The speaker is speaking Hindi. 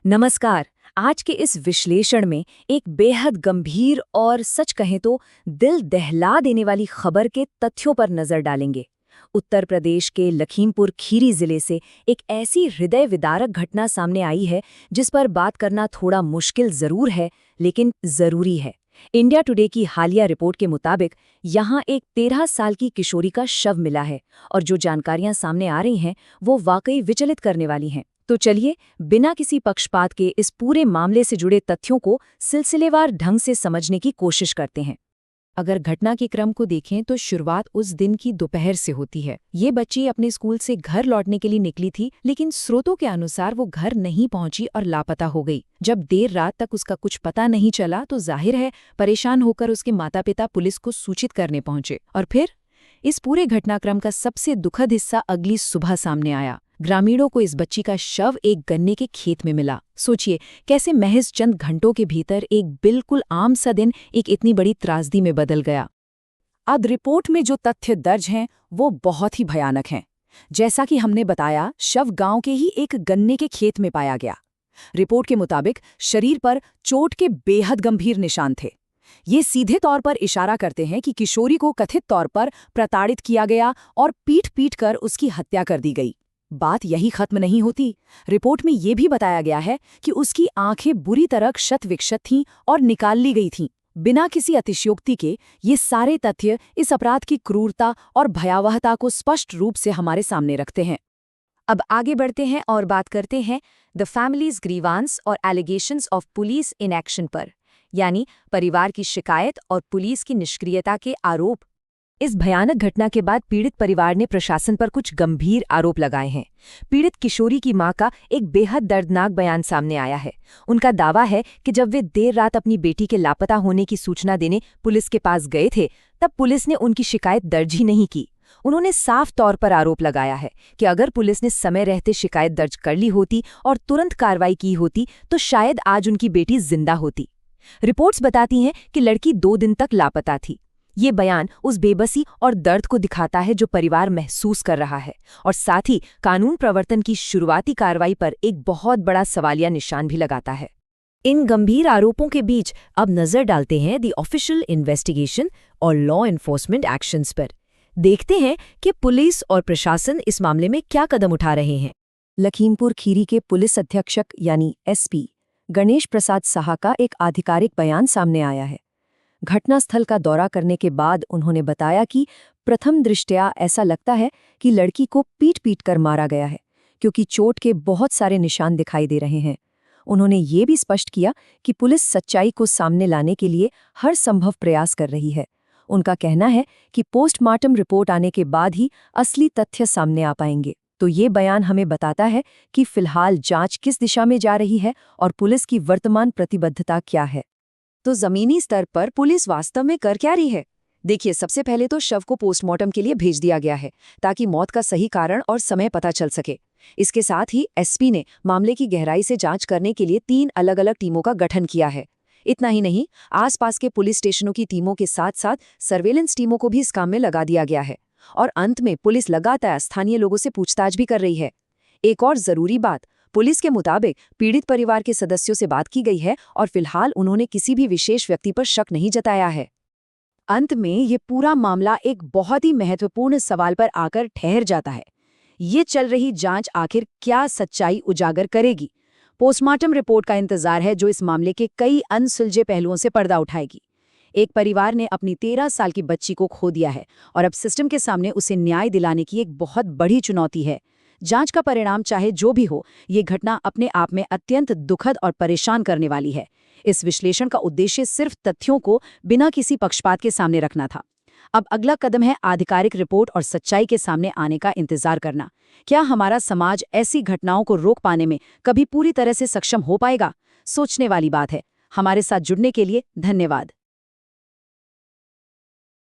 नमस्कार। आज के इस विश्लेषण में एक बेहद गंभीर और सच कहें तो दिल दहला देने वाली खबर के तथ्यों पर नजर डालेंगे। उत्तर प्रदेश के लखीमपुर खीरी जिले से एक ऐसी हृदय विदारक घटना सामने आई है जिस पर बात करना थोड़ा मुश्किल जरूर है, लेकिन जरूरी है। इंडिया टुडे की हालिया रिपोर्ट के मुताबिक यहां एक 13 साल की किशोरी का शव मिला है और जो जानकारियां सामने आ रही हैं वो वाकई विचलित करने वाली हैं। तो चलिए बिना किसी पक्षपात के इस पूरे मामले से जुड़े तथ्यों को सिलसिलेवार ढंग से समझने की कोशिश करते हैं। अगर घटना के क्रम को देखें तो शुरुआत उस दिन की दोपहर से होती है। ये बच्ची अपने स्कूल से घर लौटने के लिए निकली थी, लेकिन स्रोतों के अनुसार वो घर नहीं पहुंची और लापता हो गई। जब देर रात तक उसका कुछ पता नहीं चला तो जाहिर है परेशान होकर उसके माता पिता पुलिस को सूचित करने पहुंचे। और फिर इस पूरे घटनाक्रम का सबसे दुखद हिस्सा अगली सुबह सामने आया। ग्रामीणों को इस बच्ची का शव एक गन्ने के खेत में मिला। सोचिए कैसे महज चंद घंटों के भीतर एक बिल्कुल आम सा दिन एक इतनी बड़ी त्रासदी में बदल गया। अब रिपोर्ट में जो तथ्य दर्ज हैं वो बहुत ही भयानक हैं। जैसा कि हमने बताया, शव गांव के ही एक गन्ने के खेत में पाया गया। रिपोर्ट के मुताबिक शरीर पर चोट के बेहद गंभीर निशान थे। ये सीधे तौर पर इशारा करते हैं कि किशोरी को कथित तौर पर प्रताड़ित किया गया और पीट कर उसकी हत्या कर दी गई। बात यही खत्म नहीं होती। रिपोर्ट में यह भी बताया गया है कि उसकी आंखें बुरी तरह क्षत-विक्षत थीं और निकाल ली गई थीं। बिना किसी अतिशयोक्ति के ये सारे तथ्य इस अपराध की क्रूरता और भयावहता को स्पष्ट रूप से हमारे सामने रखते हैं। अब आगे बढ़ते हैं और बात करते हैं द फैमिलीज ग्रीवांस और allegations of police in action पर, यानी परिवार की शिकायत और पुलिस की निष्क्रियता के आरोप। इस भयानक घटना के बाद पीड़ित परिवार ने प्रशासन पर कुछ गंभीर आरोप लगाए हैं। पीड़ित किशोरी की मां का एक बेहद दर्दनाक बयान सामने आया है। उनका दावा है कि जब वे देर रात अपनी बेटी के लापता होने की सूचना देने पुलिस के पास गए थे, तब पुलिस ने उनकी शिकायत दर्ज ही नहीं की। उन्होंने साफ तौर पर आरोप लगाया है कि अगर पुलिस ने समय रहते शिकायत दर्ज कर ली होती और तुरंत कार्रवाई की होती तो शायद आज उनकी बेटी जिंदा होती। रिपोर्ट्स बताती हैं कि लड़की 2 दिन तक लापता थी। ये बयान उस बेबसी और दर्द को दिखाता है जो परिवार महसूस कर रहा है, और साथ ही कानून प्रवर्तन की शुरुआती कार्रवाई पर एक बहुत बड़ा सवालिया निशान भी लगाता है। इन गंभीर आरोपों के बीच अब नजर डालते हैं द ऑफिशियल इन्वेस्टिगेशन और लॉ एनफोर्समेंट एक्शंस पर। देखते हैं कि पुलिस और प्रशासन इस मामले में क्या कदम उठा रहे हैं। लखीमपुर खीरी के पुलिस अधीक्षक यानी एसपी गणेश प्रसाद साहा का एक आधिकारिक बयान सामने आया है। घटनास्थल का दौरा करने के बाद उन्होंने बताया कि प्रथम दृष्टया ऐसा लगता है कि लड़की को पीट कर मारा गया है, क्योंकि चोट के बहुत सारे निशान दिखाई दे रहे हैं। उन्होंने ये भी स्पष्ट किया कि पुलिस सच्चाई को सामने लाने के लिए हर संभव प्रयास कर रही है। उनका कहना है कि पोस्टमार्टम रिपोर्ट आने के बाद ही असली तथ्य सामने आ पाएंगे। तो ये बयान हमें बताता है कि फिलहाल जांच किस दिशा में जा रही है और पुलिस की वर्तमान प्रतिबद्धता क्या है। तो जमीनी स्तर पर पुलिस वास्तव में कर क्या रही है? देखिए, सबसे पहले तो शव को पोस्टमार्टम के लिए भेज दिया गया है ताकि मौत का सही कारण और समय पता चल सके। इसके साथ ही एसपी ने मामले की गहराई से जांच करने के लिए 3 अलग-अलग टीमों का गठन किया है। इतना ही नहीं, आसपास के पुलिस स्टेशनों की टीमों के साथ साथ सर्वेलेंस टीमों को भी इस काम में लगा दिया गया है। और अंत में पुलिस लगातार स्थानीय लोगों से पूछताछ भी कर रही है। एक और जरूरी बात, पुलिस के मुताबिक पीड़ित परिवार के सदस्यों से बात की गई है और फिलहाल उन्होंने किसी भी विशेष व्यक्ति पर शक नहीं जताया है। अंत में ये पूरा मामला एक बहुत ही महत्वपूर्ण सवाल पर आकर ठहर जाता है। ये चल रही जांच आखिर क्या सच्चाई उजागर करेगी? पोस्टमार्टम रिपोर्ट का इंतजार है जो इस मामले के कई अनसुलझे पहलुओं से पर्दा उठाएगी। एक परिवार ने अपनी 13 साल की बच्ची को खो दिया है और अब सिस्टम के सामने उसे न्याय दिलाने की एक बहुत बड़ी चुनौती है। जांच का परिणाम चाहे जो भी हो, ये घटना अपने आप में अत्यंत दुखद और परेशान करने वाली है। इस विश्लेषण का उद्देश्य सिर्फ तथ्यों को बिना किसी पक्षपात के सामने रखना था। अब अगला कदम है आधिकारिक रिपोर्ट और सच्चाई के सामने आने का इंतजार करना। क्या हमारा समाज ऐसी घटनाओं को रोक पाने में कभी पूरी तरह से सक्षम हो पाएगा? सोचने वाली बात है। हमारे साथ जुड़ने के लिए धन्यवाद।